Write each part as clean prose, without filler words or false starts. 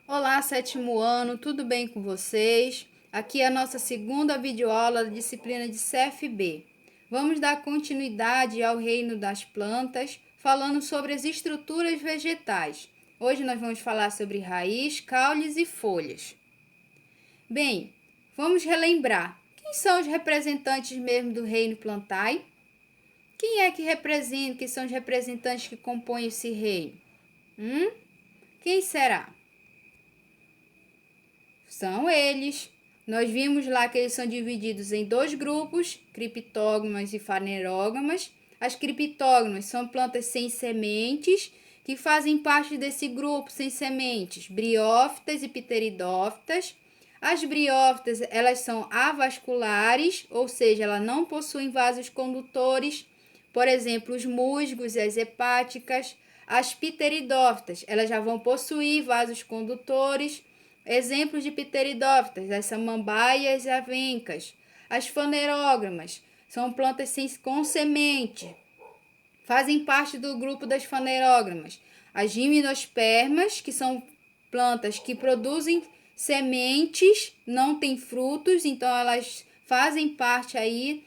Olá, sétimo ano, tudo bem com vocês? Aqui é a nossa segunda videoaula da disciplina de CFB. Vamos dar continuidade ao reino das plantas, falando sobre as estruturas vegetais. Hoje nós vamos falar sobre raiz, caules e folhas. Bem, vamos relembrar. Quem são os representantes mesmo do reino plantae? Quem é que representa, quem são os representantes que compõem esse reino? Quem será? São eles. Nós vimos lá que eles são divididos em dois grupos, criptógamas e fanerógamas. As criptógamas são plantas sem sementes, que fazem parte desse grupo sem sementes, briófitas e pteridófitas. As briófitas, elas são avasculares, ou seja, elas não possuem vasos condutores, por exemplo, os musgos e as hepáticas. As pteridófitas, elas já vão possuir vasos condutores. Exemplos de pteridófitas, as samambaias e avencas. As fanerógamas são plantas com semente. Fazem parte do grupo das fanerógamas. As gimnospermas, que são plantas que produzem sementes, não têm frutos, então elas fazem parte aí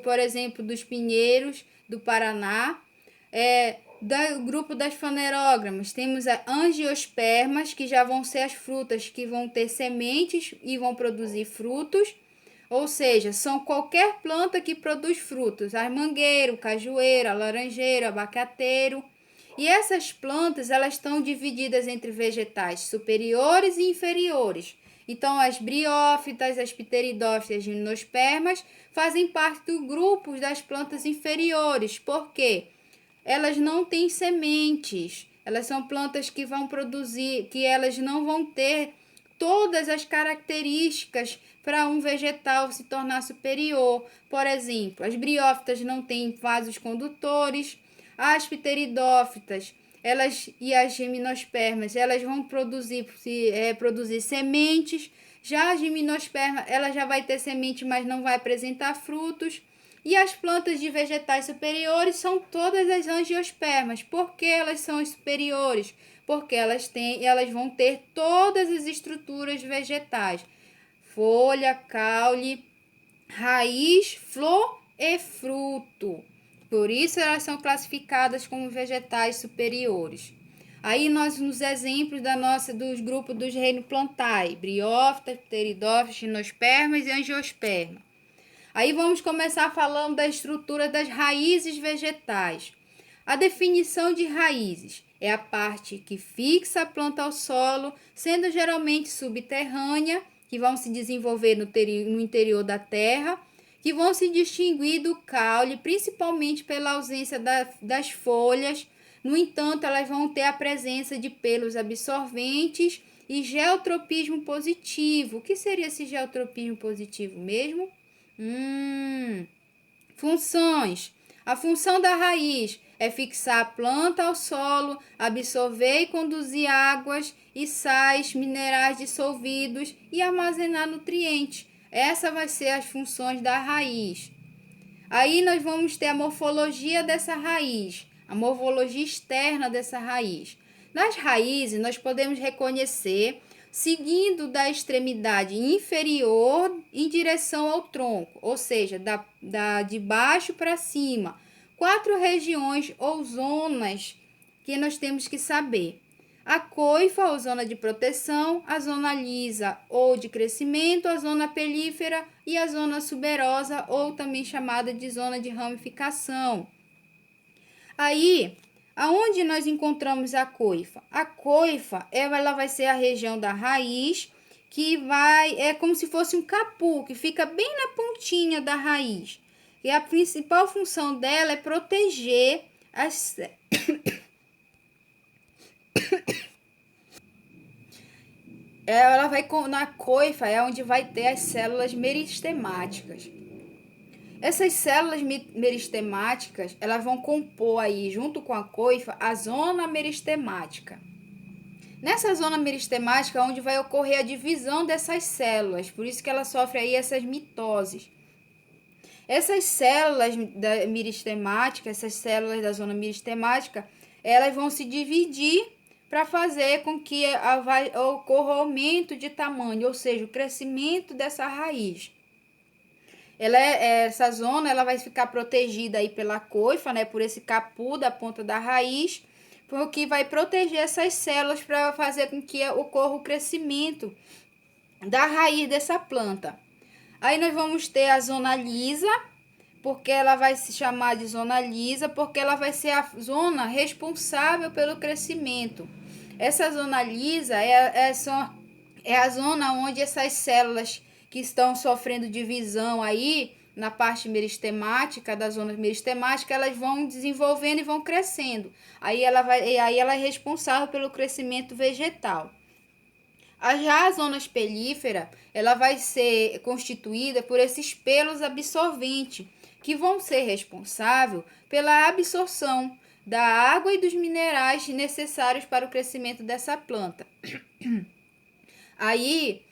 por exemplo, dos pinheiros do Paraná. Do grupo das fanerógamas, temos as angiospermas, que já vão ser as frutas que vão ter sementes e vão produzir frutos, ou seja, são qualquer planta que produz frutos, a mangueiro, cajueiro, a laranjeiro, abacateiro. E essas plantas, elas estão divididas entre vegetais superiores e inferiores. Então, as briófitas, as pteridófitas e as gimnospermas fazem parte do grupo das plantas inferiores. Por quê? Elas não têm sementes. Elas são plantas que vão produzir, que elas não vão ter todas as características para um vegetal se tornar superior. Por exemplo, as briófitas não têm vasos condutores, as pteridófitas e as gimnospermas, elas vão produzir sementes. Já a gimnosperma, ela já vai ter semente, mas não vai apresentar frutos. E as plantas de vegetais superiores são todas as angiospermas. Por que elas são as superiores? Porque elas vão ter todas as estruturas vegetais: folha, caule, raiz, flor e fruto. Por isso elas são classificadas como vegetais superiores. Aí nós nos exemplos dos grupos dos reino plantae: briófitas, pteridófitas, gimnospermas e angiospermas. Aí vamos começar falando da estrutura das raízes vegetais. A definição de raízes é a parte que fixa a planta ao solo, sendo geralmente subterrânea, que vão se desenvolver no interior da terra, que vão se distinguir do caule, principalmente pela ausência das folhas. No entanto, elas vão ter a presença de pelos absorventes e geotropismo positivo. O que seria esse geotropismo positivo mesmo? Funções. A função da raiz é fixar a planta ao solo, absorver e conduzir águas e sais, minerais dissolvidos e armazenar nutrientes. Essa vai ser as funções da raiz. Aí nós vamos ter a morfologia dessa raiz, a morfologia externa dessa raiz. Nas raízes, nós podemos reconhecer seguindo da extremidade inferior em direção ao tronco, ou seja, de baixo para cima. 4 regiões ou zonas que nós temos que saber: a coifa, ou zona de proteção, a zona lisa ou de crescimento, a zona pelífera e a zona suberosa, ou também chamada de zona de ramificação. Aí, aonde nós encontramos a coifa? A coifa, ela vai ser a região da raiz, é como se fosse um capu, que fica bem na pontinha da raiz. E a principal função dela é proteger as ela vai na coifa, é onde vai ter as células meristemáticas. Essas células meristemáticas, elas vão compor aí, junto com a coifa, a zona meristemática. Nessa zona meristemática é onde vai ocorrer a divisão dessas células, por isso que ela sofre aí essas mitoses. Essas células meristemáticas, essas células da zona meristemática, elas vão se dividir para fazer com que ocorra aumento de tamanho, ou seja, o crescimento dessa raiz. Essa zona ela vai ficar protegida aí pela coifa, né, por esse capu da ponta da raiz, porque vai proteger essas células para fazer com que ocorra o crescimento da raiz dessa planta. Aí nós vamos ter a zona lisa, porque ela vai se chamar de zona lisa, porque ela vai ser a zona responsável pelo crescimento. Essa zona lisa é a zona onde essas células que estão sofrendo divisão aí, na parte meristemática, da zona meristemática, elas vão desenvolvendo e vão crescendo. Aí ela é responsável pelo crescimento vegetal. Já a zona espelífera, ela vai ser constituída por esses pelos absorventes, que vão ser responsáveis pela absorção da água e dos minerais necessários para o crescimento dessa planta. Aí,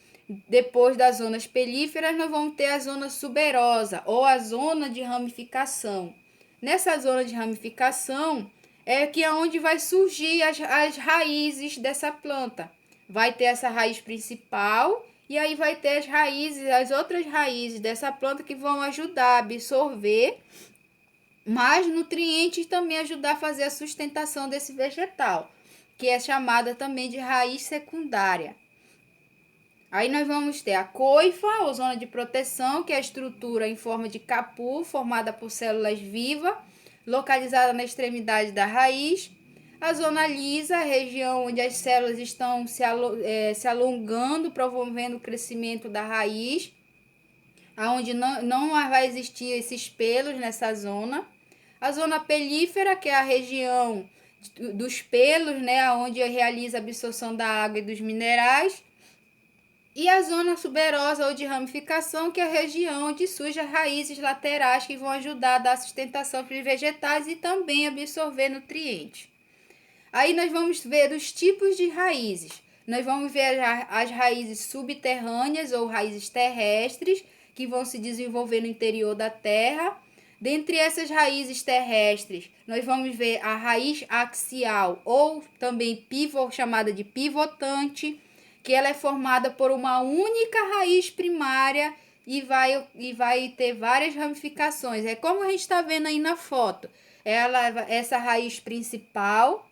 depois das zonas pelíferas, nós vamos ter a zona suberosa, ou a zona de ramificação. Nessa zona de ramificação é que é onde vai surgir as raízes dessa planta. Vai ter essa raiz principal e aí vai ter as outras raízes dessa planta que vão ajudar a absorver mais nutrientes e também ajudar a fazer a sustentação desse vegetal, que é chamada também de raiz secundária. Aí nós vamos ter a coifa, ou zona de proteção, que é a estrutura em forma de capu, formada por células vivas, localizada na extremidade da raiz. A zona lisa, a região onde as células estão se alongando, promovendo o crescimento da raiz, onde não vai existir esses pelos nessa zona. A zona pelífera, que é a região dos pelos, né, onde realiza a absorção da água e dos minerais. E a zona suberosa ou de ramificação, que é a região onde surgem as raízes laterais que vão ajudar a dar sustentação para os vegetais e também absorver nutrientes. Aí nós vamos ver os tipos de raízes. Nós vamos ver as raízes subterrâneas ou raízes terrestres, que vão se desenvolver no interior da terra. Dentre essas raízes terrestres, nós vamos ver a raiz axial, ou também chamada de pivotante, que ela é formada por uma única raiz primária e vai ter várias ramificações. É como a gente está vendo aí na foto. Essa raiz principal,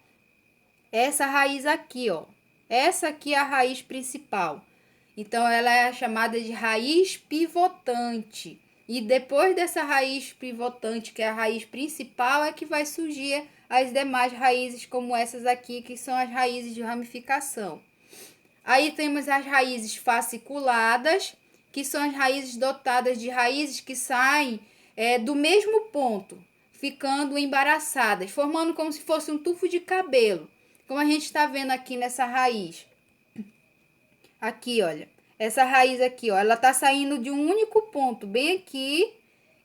essa raiz aqui, ó. Essa aqui é a raiz principal. Então, ela é chamada de raiz pivotante. E depois dessa raiz pivotante, que é a raiz principal, é que vai surgir as demais raízes, como essas aqui, que são as raízes de ramificação. Aí temos as raízes fasciculadas, que são as raízes dotadas de raízes que saem do mesmo ponto, ficando embaraçadas, formando como se fosse um tufo de cabelo, como a gente está vendo aqui nessa raiz. Aqui, olha, essa raiz aqui, ó, ela está saindo de um único ponto, bem aqui,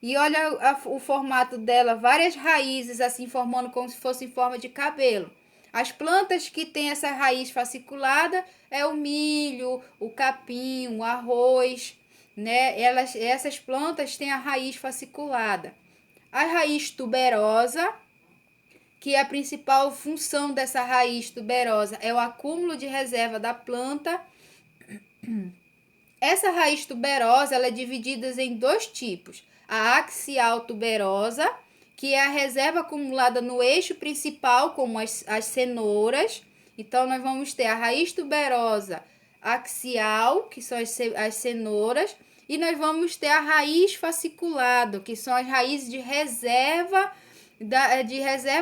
e olha o formato dela, várias raízes assim, formando como se fosse em forma de cabelo. As plantas que têm essa raiz fasciculada é o milho, o capim, o arroz, né? Essas plantas têm a raiz fasciculada. A raiz tuberosa, que a principal função dessa raiz tuberosa é o acúmulo de reserva da planta. Essa raiz tuberosa ela é dividida em dois tipos. A axial tuberosa, que é a reserva acumulada no eixo principal, como as cenouras. Então, nós vamos ter a raiz tuberosa axial, que são as cenouras, e nós vamos ter a raiz fasciculada, que são as raízes de reserva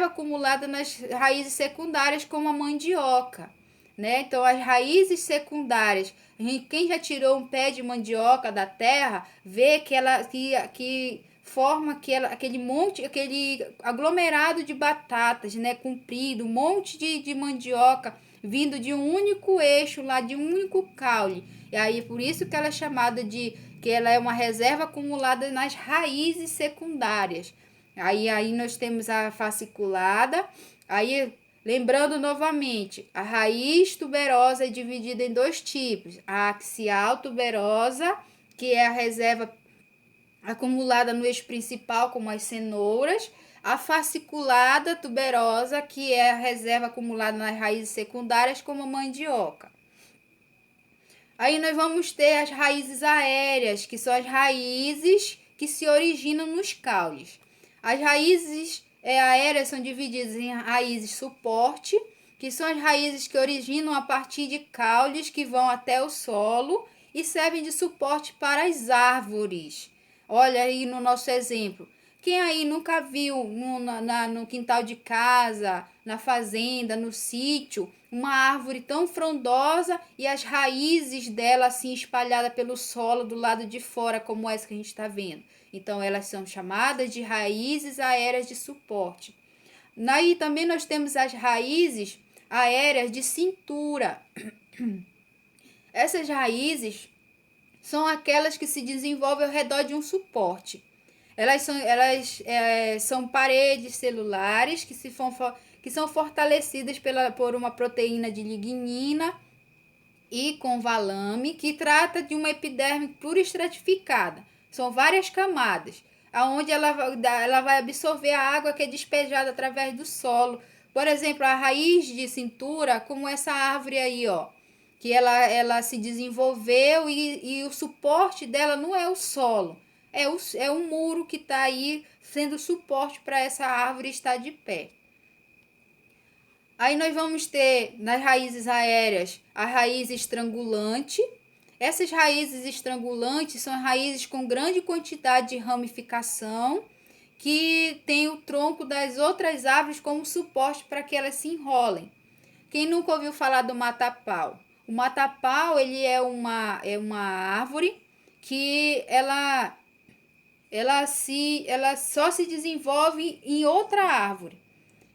acumulada nas raízes secundárias, como a mandioca, né? Então, as raízes secundárias, quem já tirou um pé de mandioca da terra, vê que forma aquele aglomerado de batatas, né, comprido, um monte de mandioca vindo de um único eixo lá, de um único caule. E aí por isso que ela é chamada que ela é uma reserva acumulada nas raízes secundárias. Aí nós temos a fasciculada. Aí lembrando novamente, a raiz tuberosa é dividida em dois tipos: a axial tuberosa, que é a reserva acumulada no eixo principal, como as cenouras. A fasciculada tuberosa, que é a reserva acumulada nas raízes secundárias, como a mandioca. Aí nós vamos ter as raízes aéreas, que são as raízes que se originam nos caules. As raízes aéreas são divididas em raízes suporte, que são as raízes que originam a partir de caules que vão até o solo e servem de suporte para as árvores. Olha aí no nosso exemplo. Quem aí nunca viu no quintal de casa, na fazenda, no sítio, uma árvore tão frondosa e as raízes dela assim espalhadas pelo solo do lado de fora, como essa que a gente está vendo? Então, elas são chamadas de raízes aéreas de suporte. Aí também nós temos as raízes aéreas de cintura. Essas raízes são aquelas que se desenvolvem ao redor de um suporte. Elas são paredes celulares que são fortalecidas por uma proteína de lignina e com valame, que trata de uma epiderme pluriestratificada. São várias camadas, onde ela vai absorver a água que é despejada através do solo. Por exemplo, a raiz de cintura, como essa árvore aí, ó, que ela se desenvolveu e o suporte dela não é o solo, é um muro que está aí sendo suporte para essa árvore estar de pé. Aí nós vamos ter nas raízes aéreas a raiz estrangulante. Essas raízes estrangulantes são raízes com grande quantidade de ramificação, que tem o tronco das outras árvores como suporte para que elas se enrolem. Quem nunca ouviu falar do mata-pau? O mata-pau, ele é uma árvore que ela só se desenvolve em outra árvore.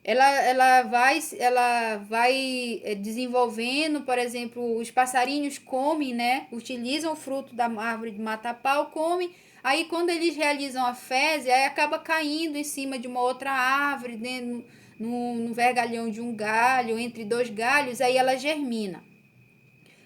Ela vai desenvolvendo, por exemplo, os passarinhos comem, né? Utilizam o fruto da árvore de mata-pau, comem. Aí, quando eles realizam a fezes, aí acaba caindo em cima de uma outra árvore, dentro, no vergalhão de um galho, entre dois galhos, aí ela germina.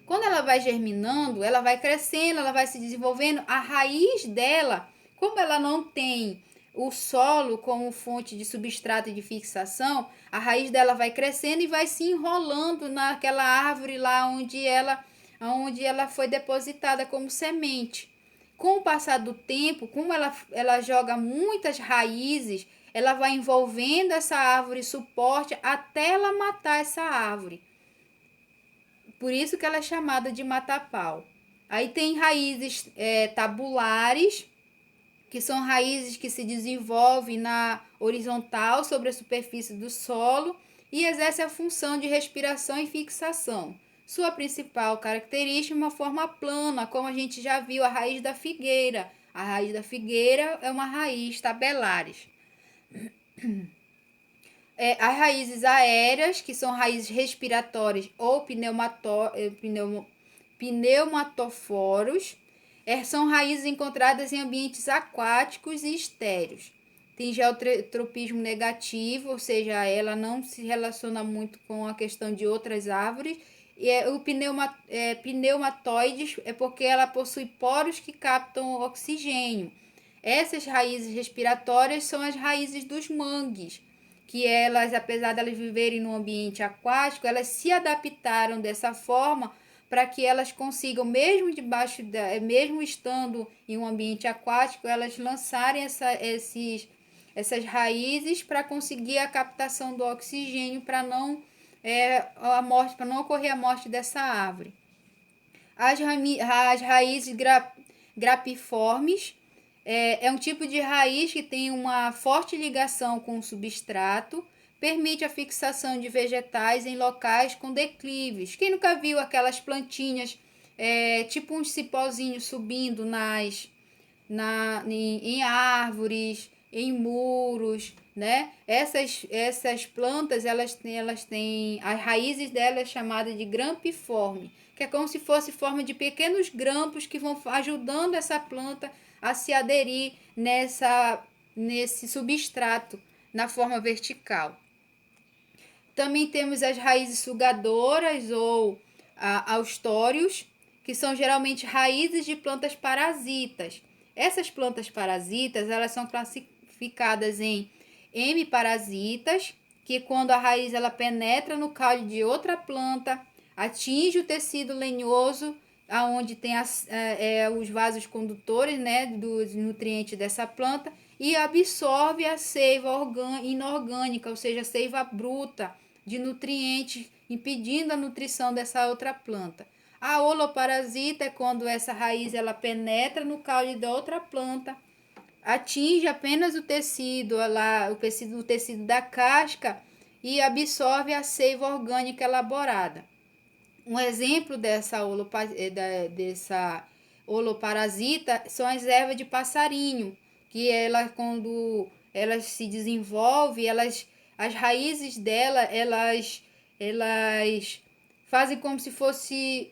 Quando ela vai germinando, ela vai crescendo, ela vai se desenvolvendo. A raiz dela, como ela não tem o solo como fonte de substrato e de fixação, a raiz dela vai crescendo e vai se enrolando naquela árvore lá onde ela foi depositada como semente. Com o passar do tempo, como ela joga muitas raízes, ela vai envolvendo essa árvore suporte até ela matar essa árvore. Por isso que ela é chamada de mata-pau. Aí tem raízes tabulares, que são raízes que se desenvolvem na horizontal sobre a superfície do solo e exercem a função de respiração e fixação. Sua principal característica é uma forma plana, como a gente já viu a raiz da figueira. A raiz da figueira é uma raiz tabulares. As raízes aéreas, que são raízes respiratórias ou pneumatoforos, são raízes encontradas em ambientes aquáticos e estéreos. Tem geotropismo negativo, ou seja, ela não se relaciona muito com a questão de outras árvores. E o pneumatoides é porque ela possui poros que captam oxigênio. Essas raízes respiratórias são as raízes dos mangues, que elas, apesar de elas viverem no ambiente aquático, elas se adaptaram dessa forma para que elas consigam, mesmo estando em um ambiente aquático, elas lançarem essas raízes para conseguir a captação do oxigênio para não ocorrer a morte dessa árvore. As raízes grapiformes é um tipo de raiz que tem uma forte ligação com o substrato, permite a fixação de vegetais em locais com declives. Quem nunca viu aquelas plantinhas, tipo uns cipózinhos subindo em árvores, em muros, né? Essas plantas, elas têm as raízes delas chamadas de grampiforme, que é como se fosse forma de pequenos grampos que vão ajudando essa planta a se aderir nesse substrato na forma vertical. Também temos as raízes sugadoras ou austórios, que são geralmente raízes de plantas parasitas. Essas plantas parasitas, elas são classificadas em hemiparasitas, que quando a raiz ela penetra no caule de outra planta, atinge o tecido lenhoso, aonde tem os vasos condutores, né, dos nutrientes dessa planta, e absorve a seiva inorgânica, ou seja, a seiva bruta de nutrientes, impedindo a nutrição dessa outra planta. A holoparasita é quando essa raiz ela penetra no caule da outra planta, atinge apenas o tecido, o tecido da casca e absorve a seiva orgânica elaborada. Um exemplo dessa holoparasita são as ervas de passarinho, que ela, quando elas se desenvolvem, as raízes dela, elas fazem como se fosse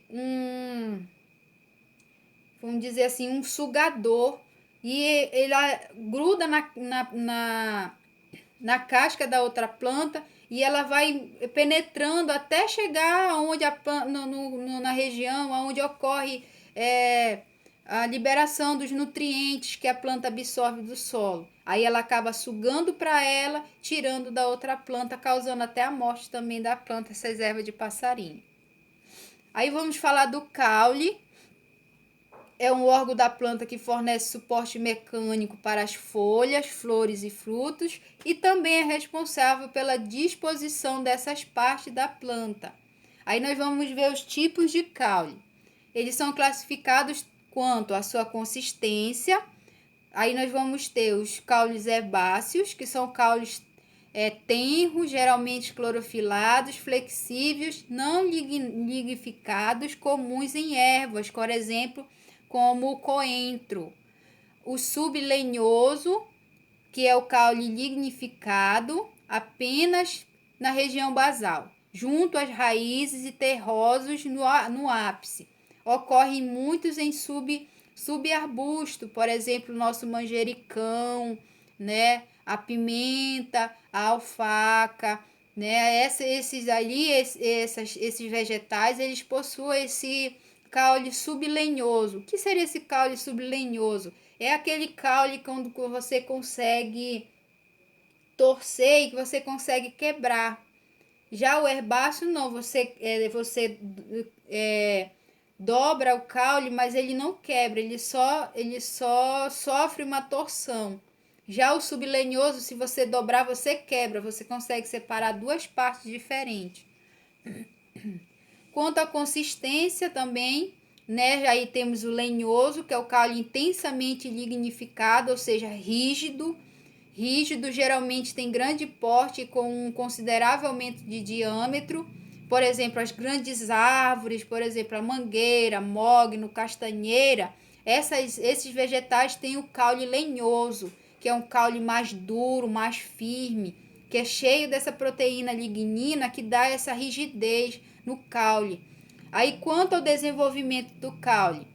vamos dizer assim, um sugador, e ela gruda na casca da outra planta e ela vai penetrando até chegar onde na região onde ocorre a liberação dos nutrientes que a planta absorve do solo. Aí ela acaba sugando para ela, tirando da outra planta, causando até a morte também da planta, essas ervas de passarinho. Aí vamos falar do caule. É um órgão da planta que fornece suporte mecânico para as folhas, flores e frutos e também é responsável pela disposição dessas partes da planta. Aí nós vamos ver os tipos de caule. Eles são classificados quanto à sua consistência. Aí nós vamos ter os caules herbáceos, que são caules tenros, geralmente clorofilados, flexíveis, não lignificados, comuns em ervas, por exemplo, como o coentro. O sublenhoso, que é o caule lignificado, apenas na região basal, junto às raízes e terrosos no ápice. Ocorre muitos em subarbusto, por exemplo, o nosso manjericão, né? A pimenta, a alfaca, né? Esses vegetais, eles possuem esse caule sublenhoso. O que seria esse caule sublenhoso? É aquele caule quando você consegue torcer e que você consegue quebrar. Já o herbáceo não, você dobra o caule, mas ele não quebra, ele só sofre uma torção. Já o sublenhoso, se você dobrar, você quebra, você consegue separar duas partes diferentes. Quanto à consistência também, né, aí temos o lenhoso, que é o caule intensamente lignificado, ou seja, rígido. Rígido geralmente tem grande porte com um considerável aumento de diâmetro. Por exemplo, as grandes árvores, por exemplo, a mangueira, mogno, castanheira, esses vegetais têm o caule lenhoso, que é um caule mais duro, mais firme, que é cheio dessa proteína lignina que dá essa rigidez no caule. Aí, quanto ao desenvolvimento do caule,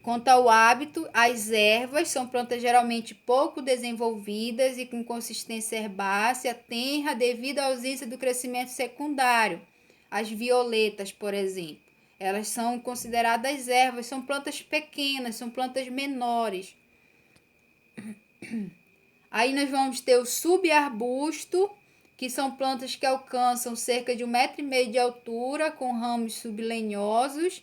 quanto ao hábito, as ervas são plantas geralmente pouco desenvolvidas e com consistência herbácea, tenra, devido à ausência do crescimento secundário. As violetas, por exemplo, elas são consideradas ervas, são plantas pequenas, são plantas menores. Aí nós vamos ter o subarbusto, que são plantas que alcançam cerca de 1,5 m de altura, com ramos sublenhosos.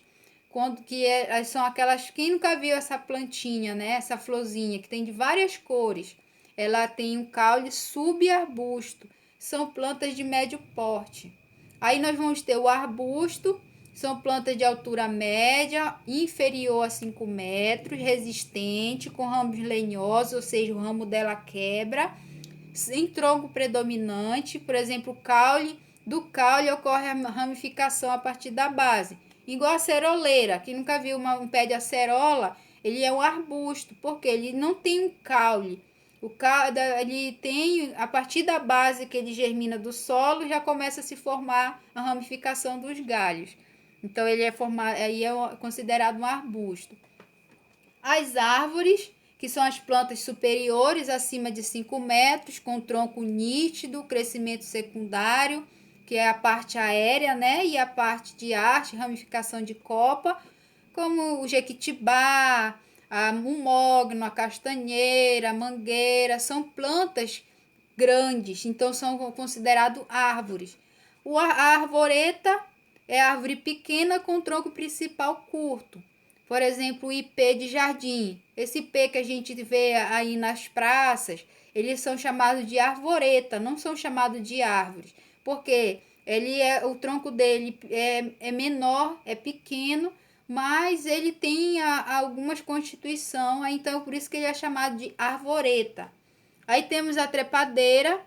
São aquelas, quem nunca viu essa plantinha, né? Essa florzinha que tem de várias cores. Ela tem um caule subarbusto. São plantas de médio porte. Aí nós vamos ter o arbusto. São plantas de altura média, inferior a 5 metros, resistente, com ramos lenhosos, ou seja, o ramo dela quebra, sem tronco predominante. Por exemplo, do caule ocorre a ramificação a partir da base. Igual a ceroleira, quem nunca viu um pé de acerola, ele é um arbusto, porque ele não tem um caule. Ele tem, a partir da base que ele germina do solo, já começa a se formar a ramificação dos galhos. Então, ele é considerado um arbusto. As árvores, que são as plantas superiores, acima de 5 metros, com tronco nítido, crescimento secundário, que é a parte aérea, né? E a parte de haste, ramificação de copa, como o jequitibá, o mogno, a castanheira, a mangueira, são plantas grandes, então são considerados árvores. A arvoreta é árvore pequena com tronco principal curto. Por exemplo, o ipê de jardim. Esse ipê que a gente vê aí nas praças, eles são chamados de arvoreta, não são chamados de árvores, porque o tronco dele é menor, é pequeno, mas ele tem algumas constituições, então por isso que ele é chamado de arvoreta. Aí temos a trepadeira,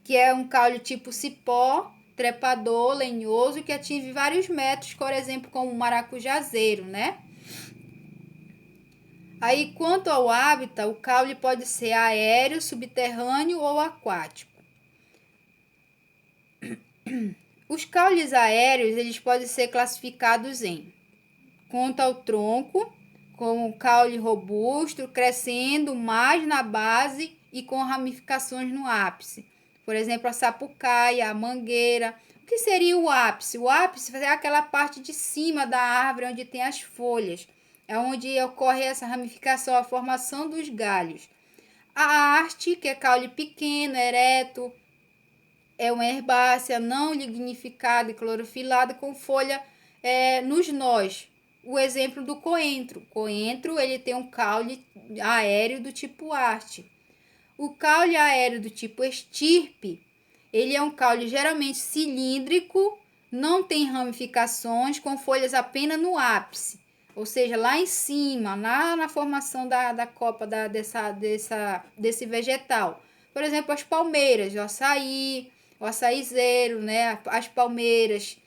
que é um caule tipo cipó, trepador, lenhoso, que atinge vários metros, por exemplo, como o maracujazeiro, né? Aí, quanto ao hábitat, o caule pode ser aéreo, subterrâneo ou aquático. Os caules aéreos, eles podem ser classificados em: quanto ao tronco, com um caule robusto, crescendo mais na base e com ramificações no ápice. Por exemplo, a sapucaia, a mangueira. O que seria o ápice? O ápice é aquela parte de cima da árvore onde tem as folhas. É onde ocorre essa ramificação, a formação dos galhos. A haste, que é caule pequeno, ereto, é uma herbácea não lignificada e clorofilada com folha nos nós. O exemplo do coentro. Coentro, ele tem um caule aéreo do tipo haste. O caule aéreo do tipo estirpe, ele é um caule geralmente cilíndrico, não tem ramificações, com folhas apenas no ápice, ou seja, lá em cima, lá na formação da copa desse vegetal. Por exemplo, as palmeiras, o açaizeiro, né? As palmeiras,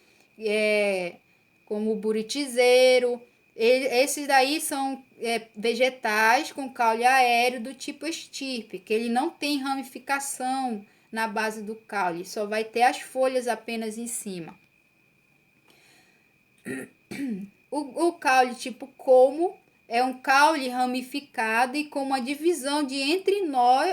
como o buritizeiro. Esses daí são vegetais com caule aéreo do tipo estirpe, que ele não tem ramificação na base do caule, só vai ter as folhas apenas em cima. O caule tipo colmo é um caule ramificado e com uma divisão de nó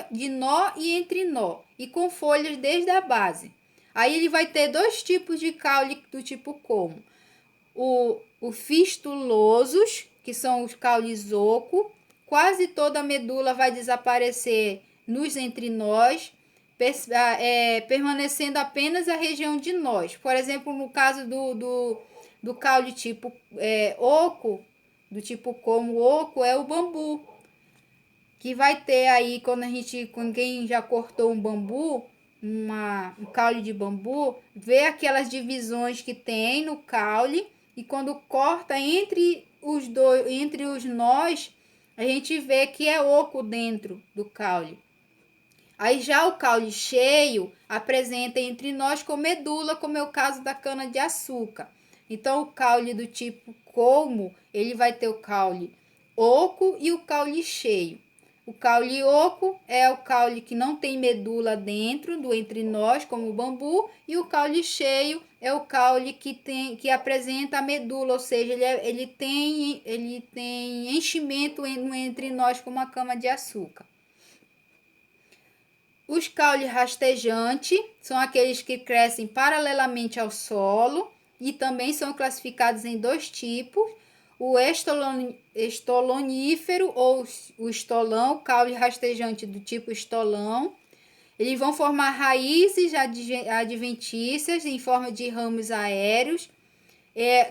e entre nó, e com folhas desde a base. Aí ele vai ter dois tipos de caule do tipo colmo. O fistulosos, que são os caules oco, quase toda a medula vai desaparecer nos entrinós, permanecendo apenas a região de nós. Por exemplo, no caso do caule tipo oco, do tipo como oco, é o bambu, que vai ter aí, quando quem já cortou um bambu, um caule de bambu, vê aquelas divisões que tem no caule, e quando corta entre os nós, a gente vê que é oco dentro do caule. Aí já o caule cheio apresenta entre nós com medula, como é o caso da cana de açúcar. Então o caule do tipo colmo, ele vai ter o caule oco e o caule cheio. O caule oco é o caule que não tem medula dentro do entre nós, como o bambu, e o caule cheio é o caule que apresenta a medula, ou seja, ele tem enchimento no entre nós, como a cama de açúcar. Os caules rastejantes são aqueles que crescem paralelamente ao solo e também são classificados em dois tipos: o estolonífero ou o estolão, caule rastejante do tipo estolão. Eles vão formar raízes adventícias em forma de ramos aéreos,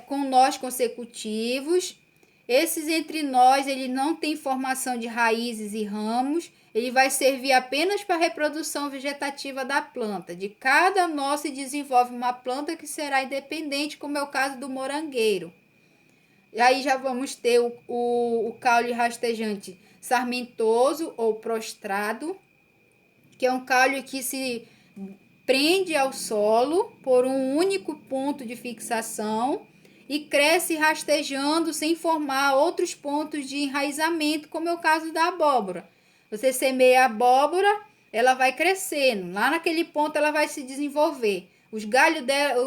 com nós consecutivos. Esses entre nós, ele não tem formação de raízes e ramos, ele vai servir apenas para a reprodução vegetativa da planta. De cada nó se desenvolve uma planta que será independente, como é o caso do morangueiro. E aí já vamos ter o caule rastejante sarmentoso ou prostrado, que é um caule que se prende ao solo por um único ponto de fixação e cresce rastejando sem formar outros pontos de enraizamento, como é o caso da abóbora. Você semeia a abóbora, ela vai crescendo, lá naquele ponto ela vai se desenvolver. Os galhos dela,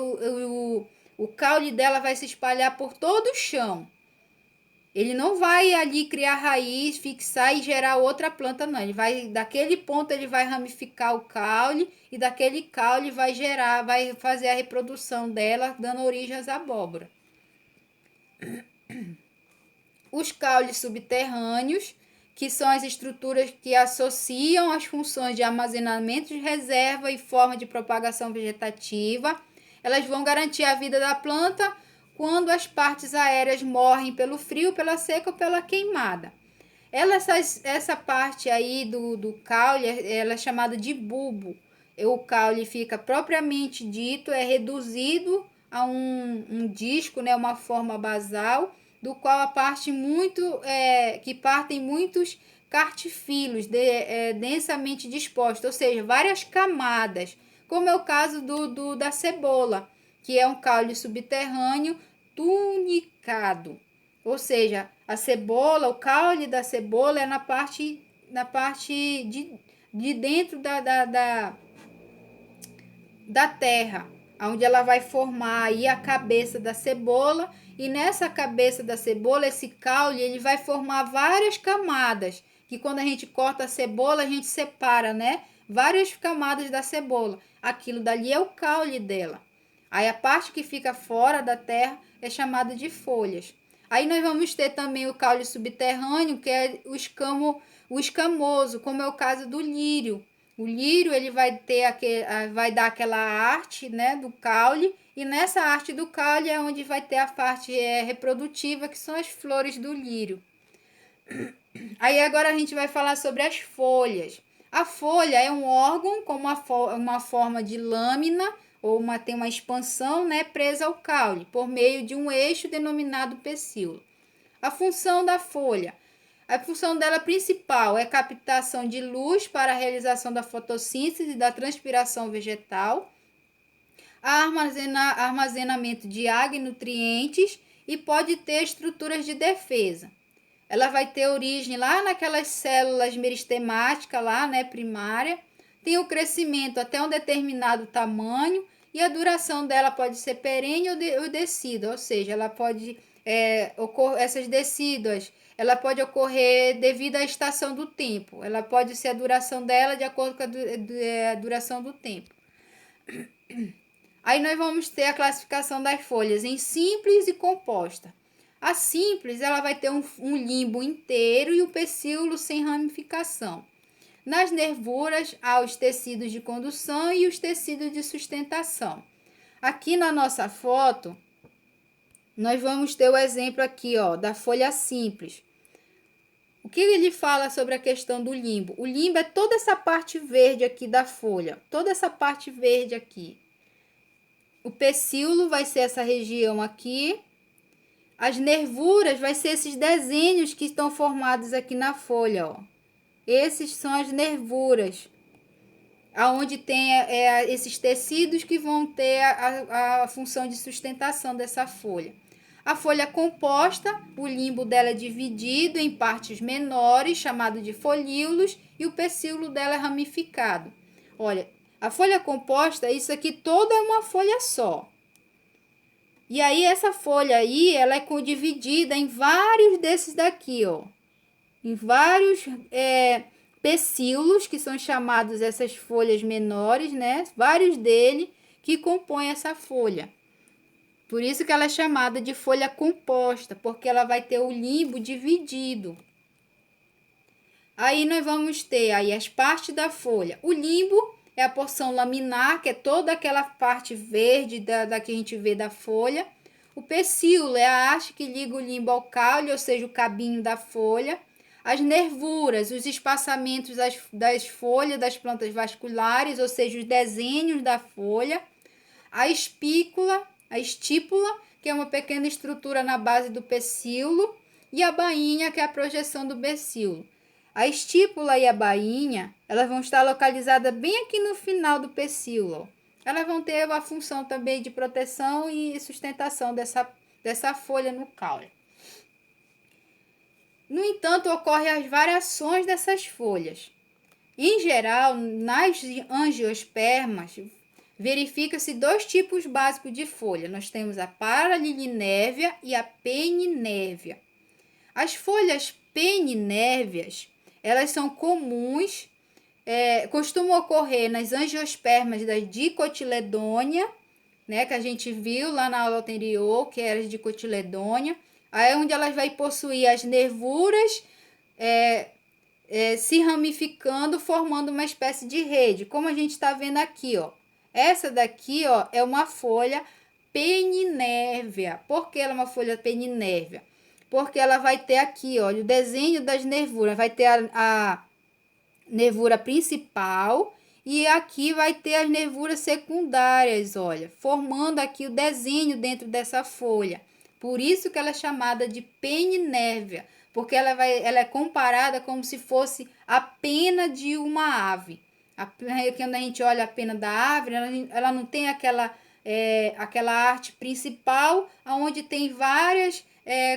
o caule dela vai se espalhar por todo o chão. Ele não vai ali criar raiz, fixar e gerar outra planta, não. Ele vai, daquele ponto, ele vai ramificar o caule e daquele caule vai fazer a reprodução dela, dando origem às abóboras. Os caules subterrâneos, que são as estruturas que associam as funções de armazenamento de reserva e forma de propagação vegetativa. Elas vão garantir a vida da planta quando as partes aéreas morrem pelo frio, pela seca ou pela queimada. Essa parte aí do caule, ela é chamada de bulbo. O caule fica propriamente dito, é reduzido a um disco, né, uma forma basal, do qual a parte que partem muitos cartifilos densamente dispostos, ou seja, várias camadas, como é o caso da cebola, que é um caule subterrâneo tunicado. Ou seja, a cebola, o caule da cebola é na parte de dentro da terra, onde ela vai formar aí a cabeça da cebola, e nessa cabeça da cebola, esse caule, ele vai formar várias camadas, que quando a gente corta a cebola, a gente separa, né? Várias camadas da cebola. Aquilo dali é o caule dela. Aí a parte que fica fora da terra é chamada de folhas. Aí nós vamos ter também o caule subterrâneo, que é o escamoso, como é o caso do lírio. O lírio ele vai dar aquela arte, né, do caule, e nessa arte do caule é onde vai ter a parte reprodutiva, que são as flores do lírio. Aí agora a gente vai falar sobre as folhas. A folha é um órgão com uma forma de lâmina, tem uma expansão, né, presa ao caule, por meio de um eixo denominado pecíolo. A função da folha. A função dela principal é captação de luz para a realização da fotossíntese e da transpiração vegetal, armazenamento de água e nutrientes, e pode ter estruturas de defesa. Ela vai ter origem lá naquelas células meristemáticas lá, né, primária. Tem o crescimento até um determinado tamanho e a duração dela pode ser perene ou decida, ou seja, ela pode essas decíduas, ela pode ocorrer devido à estação do tempo. Ela pode ser a duração dela de acordo com a duração do tempo. Aí nós vamos ter a classificação das folhas em simples e composta. A simples, ela vai ter um limbo inteiro e o pecíolo sem ramificação. Nas nervuras, há os tecidos de condução e os tecidos de sustentação. Aqui na nossa foto, nós vamos ter o exemplo aqui, ó, da folha simples. O que ele fala sobre a questão do limbo? O limbo é toda essa parte verde aqui da folha, toda essa parte verde aqui. O pecíolo vai ser essa região aqui. As nervuras vai ser esses desenhos que estão formados aqui na folha, ó. Esses são as nervuras, aonde tem esses tecidos que vão ter a função de sustentação dessa folha. A folha composta, o limbo dela é dividido em partes menores, chamado de folíolos, e o pecíolo dela é ramificado. Olha, a folha composta, isso aqui toda é uma folha só. E aí, essa folha aí, ela é dividida em vários desses daqui, ó. Em vários pecíolos, que são chamados essas folhas menores, né? Vários deles que compõem essa folha. Por isso que ela é chamada de folha composta, porque ela vai ter o limbo dividido. Aí nós vamos ter aí as partes da folha. O limbo é a porção laminar, que é toda aquela parte verde da que a gente vê da folha. O pecíolo é a haste que liga o limbo ao caule, ou seja, o cabinho da folha. As nervuras, os espaçamentos das folhas das plantas vasculares, ou seja, os desenhos da folha. A estípula, que é uma pequena estrutura na base do pecíolo. E a bainha, que é a projeção do pecíolo. A estípula e a bainha, elas vão estar localizadas bem aqui no final do pecíolo. Elas vão ter a função também de proteção e sustentação dessa folha no caule. No entanto, ocorrem as variações dessas folhas. Em geral, nas angiospermas, verifica-se dois tipos básicos de folha. Nós temos a paralinévia e a peninévia. As folhas peninévias, elas são comuns, costumam ocorrer nas angiospermas da dicotiledônia, né, que a gente viu lá na aula anterior, que era de dicotiledônia. Aí é onde elas vai possuir as nervuras se ramificando, formando uma espécie de rede, como a gente está vendo aqui, ó. Essa daqui, ó, é uma folha peninérvia. Por que ela é uma folha peninérvia? Porque ela vai ter aqui, ó, o desenho das nervuras. Vai ter a nervura principal e aqui vai ter as nervuras secundárias, olha, formando aqui o desenho dentro dessa folha. Por isso que ela é chamada de peninérvia, porque ela é comparada como se fosse a pena de uma ave. Quando a gente olha a pena da árvore, ela não tem aquela arte principal, onde tem várias,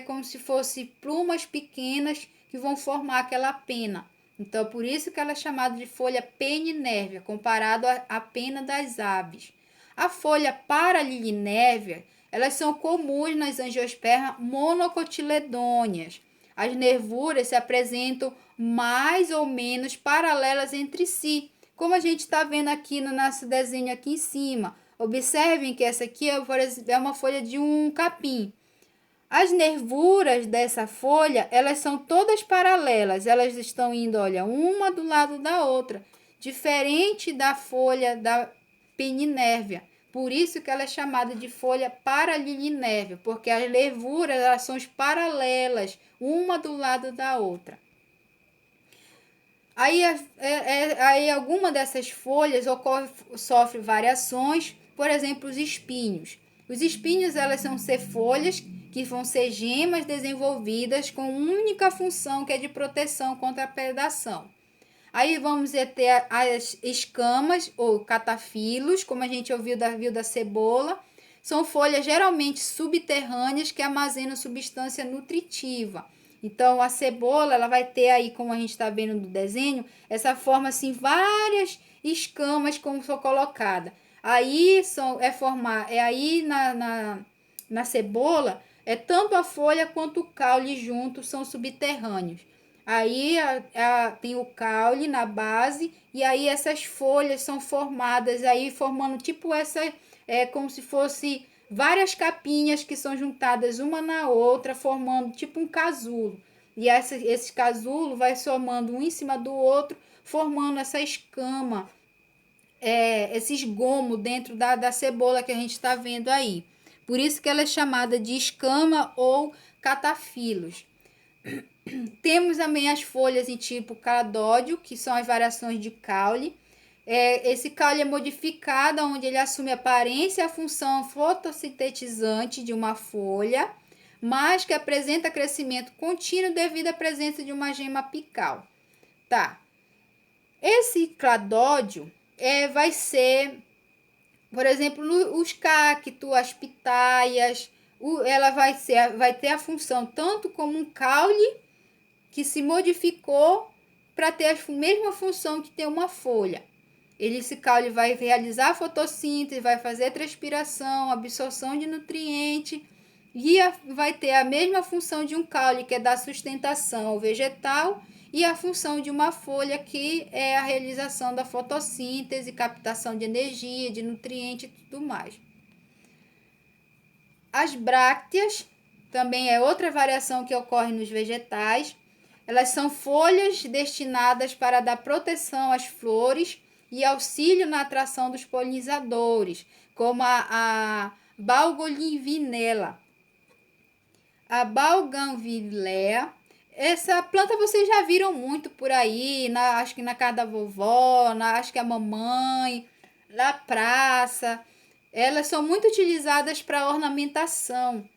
como se fosse plumas pequenas que vão formar aquela pena. Então, por isso que ela é chamada de folha peninérvia, comparado à pena das aves. A folha paralilinérvia, elas são comuns nas angiospermas monocotiledôneas. As nervuras se apresentam mais ou menos paralelas entre si, como a gente está vendo aqui no nosso desenho aqui em cima. Observem que essa aqui é uma folha de um capim. As nervuras dessa folha, elas são todas paralelas, elas estão indo, olha, uma do lado da outra, diferente da folha da peninérvia. Por isso que ela é chamada de folha paralilinérvia, porque as nervuras, elas são paralelas, uma do lado da outra. Aí alguma dessas folhas sofre variações, por exemplo, os espinhos. Os espinhos, elas vão ser folhas que vão ser gemas desenvolvidas com única função, que é de proteção contra a predação. Aí vamos ter as escamas ou catafilos, como a gente viu da cebola. São folhas geralmente subterrâneas que armazenam substância nutritiva. Então, a cebola, ela vai ter aí, como a gente está vendo no desenho, essa forma assim, várias escamas como foi colocada. Aí na cebola, tanto a folha quanto o caule juntos são subterrâneos. Aí tem o caule na base e aí essas folhas são formadas aí formando tipo como se fosse várias capinhas que são juntadas uma na outra, formando tipo um casulo. E esse casulo vai somando um em cima do outro, formando essa escama, esse esgomo dentro da cebola que a gente está vendo aí. Por isso que ela é chamada de escama ou catafilos. Temos também as folhas em tipo cladódio, que são as variações de caule. Esse caule é modificado, onde ele assume a aparência e a função fotossintetizante de uma folha, mas que apresenta crescimento contínuo devido à presença de uma gema apical. Tá. Esse cladódio vai ser, por exemplo, os cactos, as pitaias, ela vai ter a função tanto como um caule que se modificou para ter a mesma função que tem uma folha. Esse caule vai realizar a fotossíntese, vai fazer transpiração, absorção de nutriente e vai ter a mesma função de um caule, que é dar sustentação ao vegetal, e a função de uma folha, que é a realização da fotossíntese, captação de energia, de nutriente e tudo mais. As brácteas também é outra variação que ocorre nos vegetais. Elas são folhas destinadas para dar proteção às flores e auxílio na atração dos polinizadores, como a Bougainvillea. A Bougainvillea, essa planta vocês já viram muito por aí, acho que na casa da vovó, acho que a mamãe, na praça. Elas são muito utilizadas para ornamentação.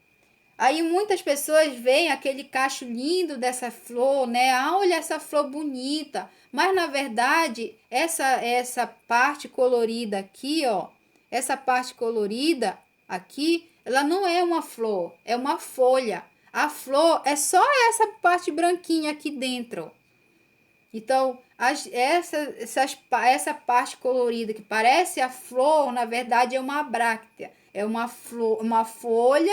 Aí muitas pessoas veem aquele cacho lindo dessa flor, né? Ah, olha essa flor bonita. Mas na verdade, essa parte colorida aqui, ó, essa parte colorida aqui, ela não é uma flor, é uma folha. A flor é só essa parte branquinha aqui dentro. Então, essa parte colorida que parece a flor, na verdade é uma bráctea. É uma folha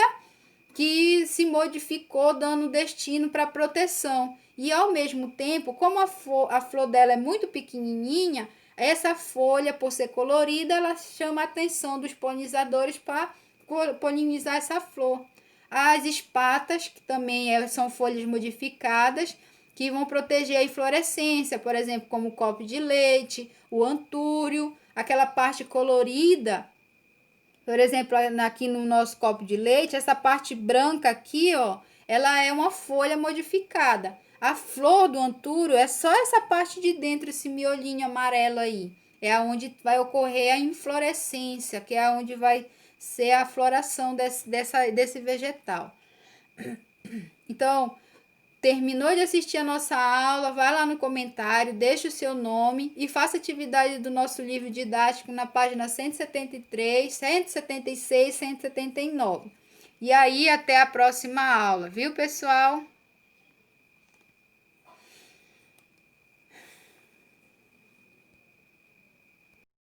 que se modificou, dando destino para proteção. E ao mesmo tempo, como a flor dela é muito pequenininha, essa folha, por ser colorida, ela chama a atenção dos polinizadores para polinizar essa flor. As espatas, que também são folhas modificadas, que vão proteger a inflorescência, por exemplo, como o copo de leite, o antúrio, aquela parte colorida. Por exemplo, aqui no nosso copo de leite, essa parte branca aqui, ó, ela é uma folha modificada. A flor do antúrio é só essa parte de dentro, esse miolinho amarelo aí. É onde vai ocorrer a inflorescência, que é onde vai ser a floração desse vegetal. Então, terminou de assistir a nossa aula, vai lá no comentário, deixa o seu nome e faça atividade do nosso livro didático na página 173, 176, 179. E aí, até a próxima aula, viu, pessoal?